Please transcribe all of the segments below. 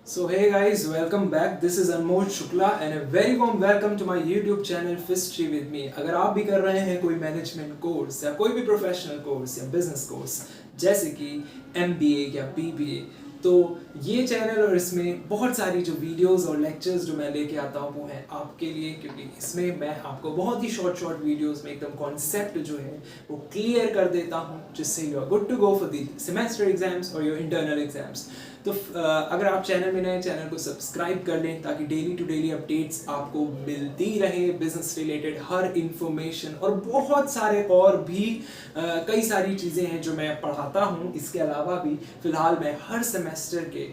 So hey guys, welcome back. This is Anmol Shukla and a very warm welcome to my YouTube channel Fistry with me. अगर आप भी कर रहे हैं कोई मैनेजमेंट कोर्स या कोई भी प्रोफेशनल कोर्स या बिजनेस कोर्स जैसे कि MBA या BBA, तो ये चैनल और इसमें बहुत सारी जो वीडियोस और लेक्चर्स जो मैं लेके आता हूँ वो है आपके लिए, क्योंकि इसमें मैं आपको बहुत ही शॉर्ट वीडियोस में एकदम कॉन्सेप्ट जो है वो क्लियर कर देता हूँ, जिससे you are good to go for the semester exams और योर इंटरनल एग्जाम्स। तो अगर आप चैनल में नए, चैनल को सब्सक्राइब कर लें ताकि डेली टू डेली अपडेट्स आपको मिलती रहे, बिजनेस रिलेटेड हर इंफॉर्मेशन और बहुत सारे और भी कई सारी चीज़ें हैं जो मैं पढ़ाता हूँ। इसके अलावा भी फिलहाल मैं हर सेमेस्टर के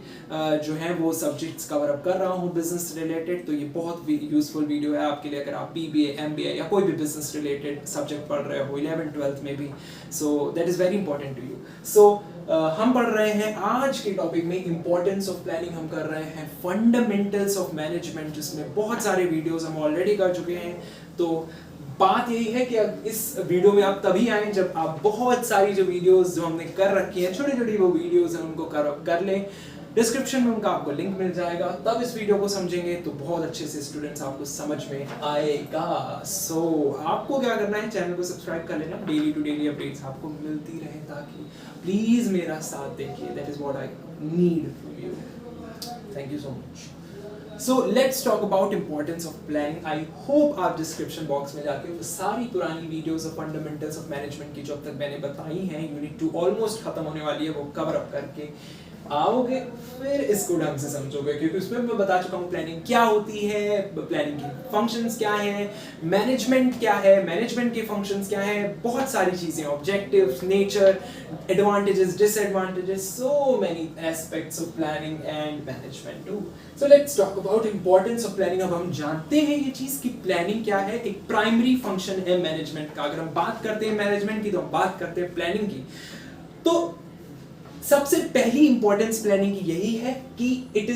जो हैं वो सब्जेक्ट्स कवर अप कर रहा हूँ बिजनेस रिलेटेड, तो ये बहुत यूजफुल वीडियो है आपके लिए अगर आप BBA MBA या कोई भी बिजनेस रिलेटेड सब्जेक्ट पढ़ रहे हो 11th-12th में भी। So that is very important to you. So हम पढ़ रहे हैं आज के टॉपिक में इंपॉर्टेंस ऑफ प्लानिंग। हम कर रहे हैं फंडामेंटल्स ऑफ मैनेजमेंट, जिसमें बहुत सारे वीडियोस हम ऑलरेडी कर चुके हैं। तो बात यही है कि इस वीडियो में आप तभी आए जब आप बहुत सारी जो वीडियोस जो हमने कर रखी हैं, छोटी छोटी वो वीडियोस हैं, उनको कर लें। डिस्क्रिप्शन में उनका आपको लिंक मिल जाएगा, तब इस वीडियो को समझेंगे तो बहुत अच्छे से स्टूडेंट्स आपको समझ में आएगा। सो आपको क्या करना है, चैनल को सब्सक्राइब कर लेना, डेली टू डेली अपडेट्स आपको मिलती रहे, ताकि प्लीज मेरा साथ देखिए। That is what I need from you. Thank you so much. So let's talk about importance of planning. I hope आप डिस्क्रिप्शन बॉक्स में जाके वो सारी पुरानी videos of fundamentals of management की जो अब तक मैंने बताई हैं, यूनिट 2 ऑलमोस्ट खत्म होने वाली है, वो कवर अप करके आओगे, फिर इसको ढंग से समझोगे, क्योंकि उसमें मैं बता चुका हूँ प्लानिंग क्या होती है, प्लानिंग के फंक्शंस क्या हैं, मैनेजमेंट क्या है, मैनेजमेंट के फंक्शंस क्या हैं, बहुत सारी चीजें, objectives, nature, advantages, disadvantages, so many aspects of planning and management too. So let's talk about importance of planning. अब हम जानते हैं ये चीज कि प्लानिंग क्या है, एक प्राइमरी फंक्शन है मैनेजमेंट का। अगर हम बात करते हैं मैनेजमेंट की तो हम बात करते हैं प्लानिंग की। तो सबसे पहली इंपॉर्टेंस प्लानिंग की यही है कि it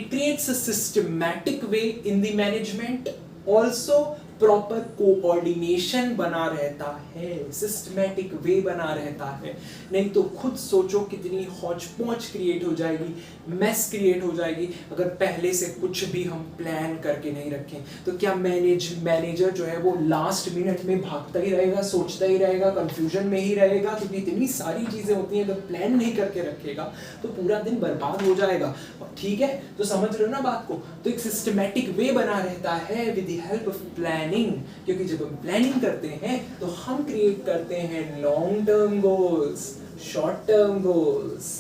creates a systematic way in the management, also proper coordination बना रहता है, सिस्टमैटिक वे बना रहता है। नहीं तो खुद सोचो कितनी हौच-पौच क्रिएट हो जाएगी, मेस क्रिएट हो जाएगी अगर पहले से कुछ भी हम प्लान करके नहीं रखें। तो क्या मैनेजर जो है वो लास्ट मिनट में भागता ही रहेगा, सोचता ही रहेगा, कंफ्यूजन में ही रहेगा, क्योंकि इतनी सारी चीजें होती हैं, अगर प्लान नहीं करके रखेगा तो पूरा दिन बर्बाद हो जाएगा। ठीक है, तो समझ रहे हो ना बात को। तो एक सिस्टमैटिक वे बना रहता है with the help of planning, क्योंकि जब हम प्लानिंग करते हैं तो हम क्रिएट करते हैं long term goals, short term goals.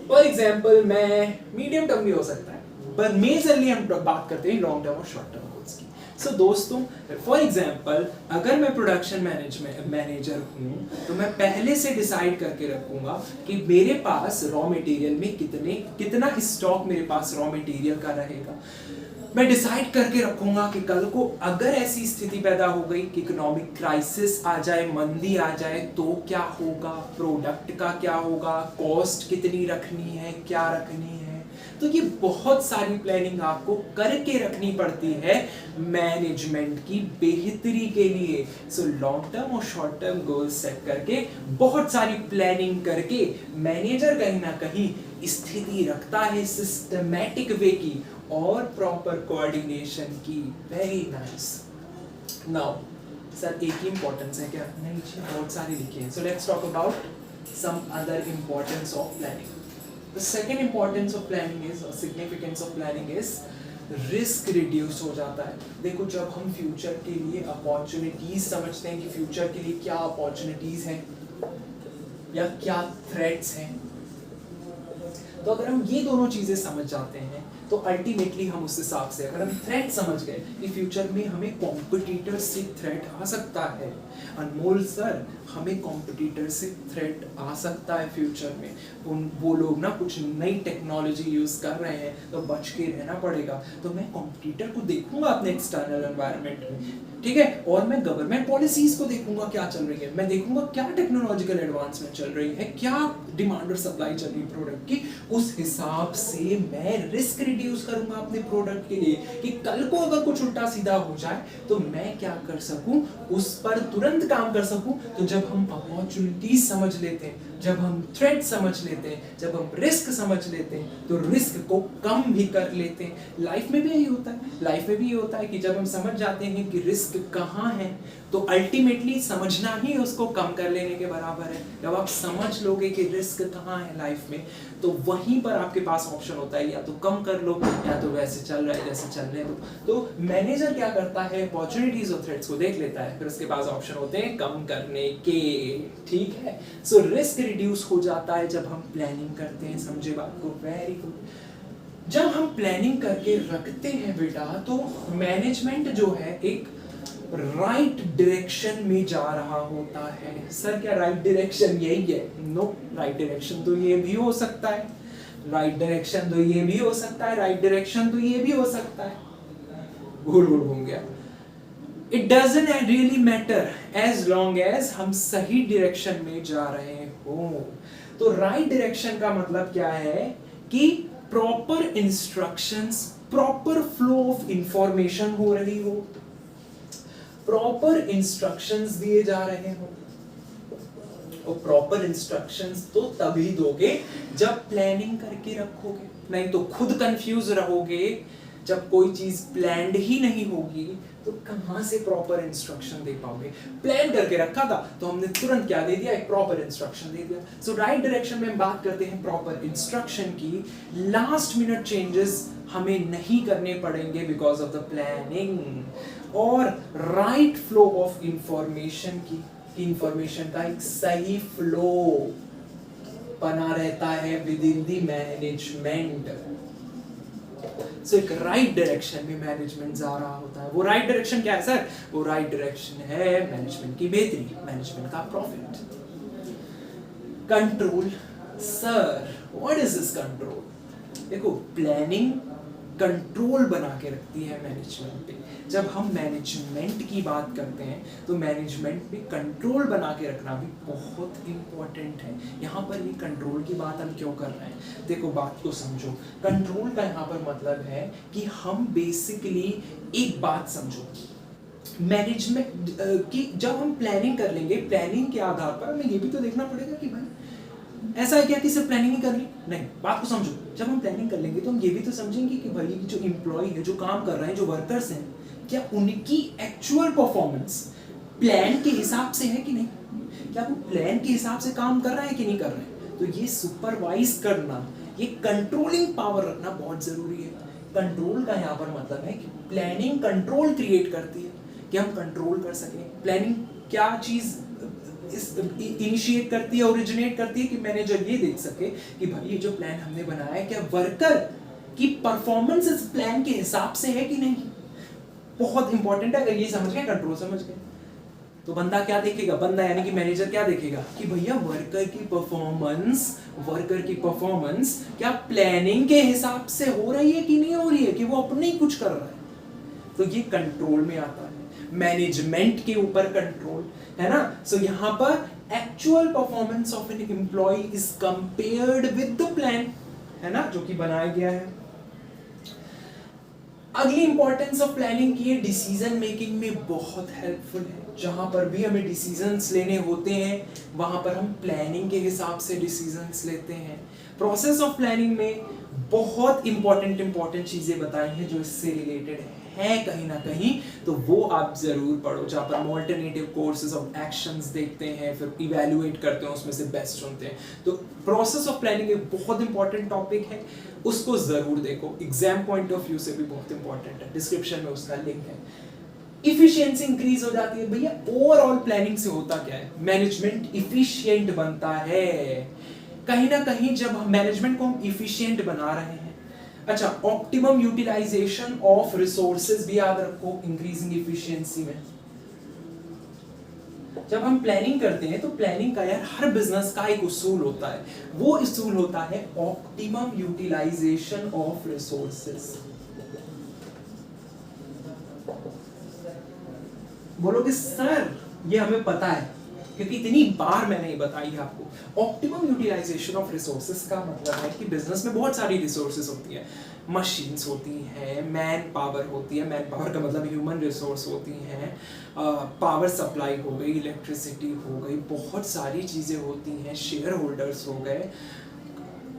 For example मैं मीडियम टर्म भी हो सकता है, पर मेजरली हम बात करते हैं लॉन्ग टर्म और शॉर्ट टर्म गोल्स की। सो दोस्तों, फॉर एग्जाम्पल अगर मैं प्रोडक्शन मैनेजर हूँ तो मैं पहले से डिसाइड करके रखूंगा कि मेरे पास रॉ मटेरियल में कितना स्टॉक मेरे पास रॉ मटेरियल का रहेगा। मैं डिसाइड करके रखूंगा कि कल को अगर ऐसी स्थिति पैदा हो गई कि इकोनॉमिक क्राइसिस आ जाए, मंदी आ जाए, तो क्या होगा, प्रोडक्ट का क्या होगा, कॉस्ट कितनी रखनी है, क्या रखनी है। तो ये बहुत सारी प्लानिंग आपको करके रखनी पड़ती है मैनेजमेंट की बेहतरी के लिए। सो लॉन्ग टर्म और शॉर्ट टर्म गोल्स सेट करके, बहुत सारी प्लानिंग करके मैनेजर कहीं ना कहीं स्थिति रखता है सिस्टमैटिक वे की और प्रॉपर कोऑर्डिनेशन की। Very nice. नाउ सर एक ही इंपॉर्टेंस है क्या? नहीं, बहुत सारी लिखी है। So let's talk about some other importance of planning. The second importance of planning is, significance of planning is, risk reduce हो जाता है। देखो, जब हम फ्यूचर के लिए अपॉर्चुनिटीज समझते हैं कि फ्यूचर के लिए क्या अपॉर्चुनिटीज हैं या क्या थ्रेट्स हैं, तो अगर हम ये दोनों चीजें समझ जाते हैं तो अल्टीमेटली हम उस हिसाब से, अगर हम थ्रेट समझ गए कि फ्यूचर में हमें कॉम्पिटिटर से थ्रेट आ सकता है, अनमोल सर हमें कॉम्पिटिटर से थ्रेट आ सकता है फ्यूचर में, वो लोग ना कुछ नई टेक्नोलॉजी यूज कर रहे हैं तो बच के रहना पड़ेगा, तो मैं कॉम्पिटिटर को देखूंगा अपने एक्सटर्नल एनवायरनमेंट में, ठीक है, और मैं गवर्नमेंट पॉलिसीज को देखूंगा क्या चल रही है, मैं देखूंगा क्या टेक्नोलॉजिकल एडवांसमेंट चल रही है, क्या डिमांड और सप्लाई चल रही है प्रोडक्ट की, उस हिसाब से मैं रिस्क रिड्यूस करूंगा अपने प्रोडक्ट के लिए, कि कल को अगर कुछ उल्टा सीधा हो जाए तो मैं क्या कर सकूं, उस पर तुरंत काम कर सकूं। तो जब हम अपॉर्चुनिटीज समझ लेते हैं, जब हम थ्रेट समझ लेते हैं, जब हम रिस्क समझ लेते हैं, तो रिस्क को कम भी कर लेते हैं। लाइफ में भी यही होता है, लाइफ में भी ये होता है कि जब हम समझ जाते हैं कि रिस्क कहाँ है, तो अल्टीमेटली समझना ही उसको कम कर लेने के बराबर है। जब आप समझ लोगे कि रिस्क कहाँ है लाइफ में, तो वहीं पर आपके पास ऑप्शन होता है, या तो कम कर लो या तो वैसे चल रहा है जैसे चलने दो। तो मैनेजर क्या करता है, अपॉर्चुनिटीज और थ्रेट्स को देख लेता है, फिर उसके पास ऑप्शन होते हैं कम करने के। ठीक है, सो रिस्क रिड्यूस हो जाता है जब हम प्लानिंग करते हैं। समझे बात को? Very good. जब हम प्लानिंग करके रखते हैं बेटा, तो मैनेजमेंट जो है एक राइट डायरेक्शन में जा रहा होता है। सर क्या राइट डायरेक्शन यही है? नो, राइट डायरेक्शन तो ये भी हो सकता है, राइट डायरेक्शन तो ये भी हो सकता है, राइट डायरेक्शन तो ये भी हो सकता है। गोल गोल घूम गया। It doesn't really matter as long as हम सही डायरेक्शन में जा रहे हो। तो राइट डायरेक्शन का मतलब क्या है कि proper instructions, proper flow of information हो रही हो, प्रॉपर इंस्ट्रक्शंस दिए जा रहे हो। और प्रॉपर इंस्ट्रक्शंस तो तभी दोगे जब प्लानिंग करके रखोगे, नहीं तो खुद कंफ्यूज रहोगे। जब कोई चीज प्लान्ड ही नहीं होगी तो कहां से प्रॉपर इंस्ट्रक्शन दे पाओगे? प्लान करके रखा था तो हमने तुरंत क्या दे दिया, एक प्रॉपर इंस्ट्रक्शन दे दिया। सो राइट डायरेक्शन में हम बात करते हैं प्रॉपर इंस्ट्रक्शन की। लास्ट मिनट चेंजेस हमें नहीं करने पड़ेंगे बिकॉज ऑफ द प्लानिंग। और राइट फ्लो ऑफ इंफॉर्मेशन की, इंफॉर्मेशन का एक सही फ्लो बना रहता है विद इन द मैनेजमेंट। सो एक राइट डायरेक्शन में मैनेजमेंट जा रहा होता है। वो राइट डायरेक्शन क्या है सर? वो राइट डायरेक्शन है मैनेजमेंट की बेहतरी, मैनेजमेंट का profit. Control sir, what is this control? देखो, प्लानिंग कंट्रोल बना के रखती है मैनेजमेंट पे। जब हम मैनेजमेंट की बात करते हैं तो मैनेजमेंट पे कंट्रोल बना के रखना भी बहुत इंपॉर्टेंट है। यहाँ पर ये कंट्रोल की बात हम क्यों कर रहे हैं? देखो, बात को समझो। कंट्रोल का यहाँ पर मतलब है कि हम बेसिकली एक बात समझो, मैनेजमेंट की जब हम प्लानिंग कर लेंगे, प्लानिंग के आधार पर हमें ये भी तो देखना पड़ेगा कि भाई ऐसा है क्या कि सिर्फ प्लानिंग ही कर ली? नहीं, बात को समझो। जब हम प्लानिंग कर लेंगे तो हम ये भी तो समझेंगे कि भाई जो एम्प्लॉय है, जो काम कर रहे हैं, जो वर्कर्स हैं, क्या उनकी एक्चुअल परफॉर्मेंस प्लान के हिसाब से है कि नहीं? क्या वो प्लान के हिसाब से काम कर रहा है कि नहीं कर रहे हैं? तो ये सुपरवाइज करना, ये कंट्रोलिंग पावर रखना बहुत जरूरी है। कंट्रोल का यहाँ पर मतलब है कि प्लानिंग कंट्रोल क्रिएट करती है कि हम कंट्रोल कर सकें। प्लानिंग क्या चीज इनिशिएट करती है, ओरिजिनेट करती है कि मैनेजर ये देख सके कि भाई ये जो प्लान हमने बनाया है, क्या वर्कर की परफॉर्मेंस इस प्लान के हिसाब से है कि नहीं? बहुत इंपॉर्टेंट है। अगर ये समझ गए, कंट्रोल समझ गए, तो बंदा क्या देखेगा? बंदा यानी कि मैनेजर क्या देखेगा कि भैया वर्कर की परफॉर्मेंस क्या प्लानिंग के हिसाब से हो रही है कि नहीं हो रही है, कि वो अपने ही कुछ कर रहा है। तो ये कंट्रोल में आता है, मैनेजमेंट के ऊपर कंट्रोल है ना। सो यहाँ पर actual performance of an employee is compared with the plan, है ना, जो कि बनाया गया है। अगली इंपॉर्टेंस ऑफ प्लानिंग की डिसीजन मेकिंग में बहुत हेल्पफुल है। जहां पर भी हमें डिसीजंस लेने होते हैं वहां पर हम प्लानिंग के हिसाब से डिसीजंस लेते हैं। प्रोसेस ऑफ प्लानिंग में बहुत इंपॉर्टेंट चीजें बताई हैं जो इससे रिलेटेड है कहीं ना कहीं, तो वो आप जरूर पढ़ो। जहाँ पर हम ऑल्टरनेटिव कोर्सेज ऑफ एक्शंस देखते हैं, फिर इवैल्यूएट करते हैं, उसमें से बेस्ट चुनते हैं। तो प्रोसेस ऑफ प्लानिंग एक बहुत इंपॉर्टेंट टॉपिक है, उसको जरूर देखो। एग्जाम पॉइंट ऑफ व्यू से भी बहुत इंपॉर्टेंट है, डिस्क्रिप्शन में उसका लिंक है। इफिशियंसी इंक्रीज हो जाती है। भैया ओवरऑल प्लानिंग से होता क्या है? मैनेजमेंट इफिशियंट बनता है। कहीं ना कहीं जब मैनेजमेंट को हम इफिशियंट बना रहे हैं, अच्छा, ऑप्टिमम यूटिलाइजेशन ऑफ रिसोर्सेज भी याद रखो, इंक्रीजिंग इफिशियंसी में। जब हम प्लानिंग करते हैं तो प्लानिंग का यार हर बिजनेस का एक उसूल होता है, वो उसूल होता है ऑप्टिमम यूटिलाइजेशन ऑफ रिसोर्सेज। बोलोगे सर ये हमें पता है, क्योंकि इतनी बार मैंने ये बताई है आपको, ऑप्टिमम यूटिलाइजेशन ऑफ रिसोर्सेज का मतलब है कि बिजनेस में बहुत सारी रिसोर्सेज होती है, मशीन्स होती हैं, मैन पावर होती है, मैन पावर का मतलब ह्यूमन रिसोर्स होती हैं, पावर सप्लाई हो गई, इलेक्ट्रिसिटी हो गई, बहुत सारी चीज़ें होती हैं, शेयर होल्डर्स हो गए,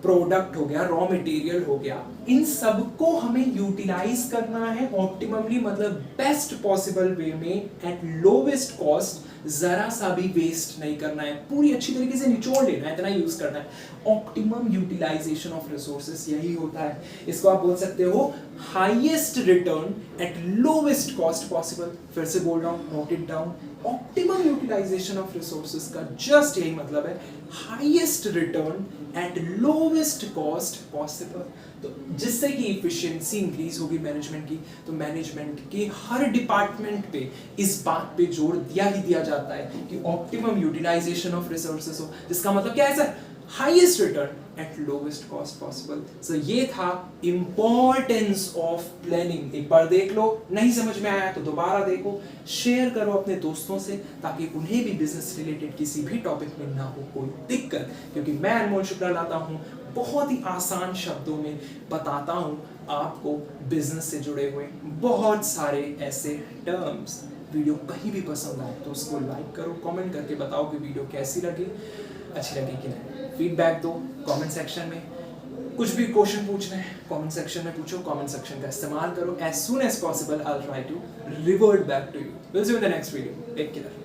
प्रोडक्ट हो गया, रॉ मटेरियल हो गया, इन सबको हमें यूटिलाइज करना है ऑप्टिममली, मतलब बेस्ट पॉसिबल वे में एट लोवेस्ट कॉस्ट, जरा सा भी वेस्ट नहीं करना है, पूरी अच्छी तरीके से निचोड़ लेना है, इतना यूज करना है। ऑप्टिमम यूटिलाइजेशन ऑफ रिसोर्सेस यही होता है, इसको आप बोल सकते हो highest return at lowest cost possible. फिर से बोल रहा हूं, note it down, optimum utilization of resources का जस्ट यही मतलब है, highest return at lowest cost possible. तो जिससे कि इफिशिएंसी इंक्रीज होगी मैनेजमेंट की, तो मैनेजमेंट के हर डिपार्टमेंट पे इस बात पे जोर दिया ही दिया जाता है कि ऑप्टिमम यूटिलाइजेशन ऑफ रिसोर्सेज हो, जिसका मतलब क्या है sir, highest return at lowest cost possible. So ये था इंपॉर्टेंस ऑफ प्लानिंग। एक बार देख लो, नहीं समझ में आया तो दोबारा देखो, शेयर करो अपने दोस्तों से, ताकि उन्हें भी बिजनेस रिलेटेड किसी भी टॉपिक में ना हो कोई दिक्कत, क्योंकि मैं अनमोल शुक्ला लाता हूँ, बहुत ही आसान शब्दों में बताता हूँ आपको बिजनेस से जुड़े हुए बहुत सारे ऐसे टर्म्स। वीडियो कहीं भी पसंद आए तो उसको लाइक करो, कमेंट करके बताओ कि वीडियो कैसी लगी, अच्छी लगी कि नहीं, फीडबैक दो कमेंट सेक्शन में, कुछ भी क्वेश्चन पूछना है कमेंट सेक्शन में पूछो, कमेंट सेक्शन का इस्तेमाल करो, as soon as possible I'll try to revert back to you. We'll see you in the next video. Take care.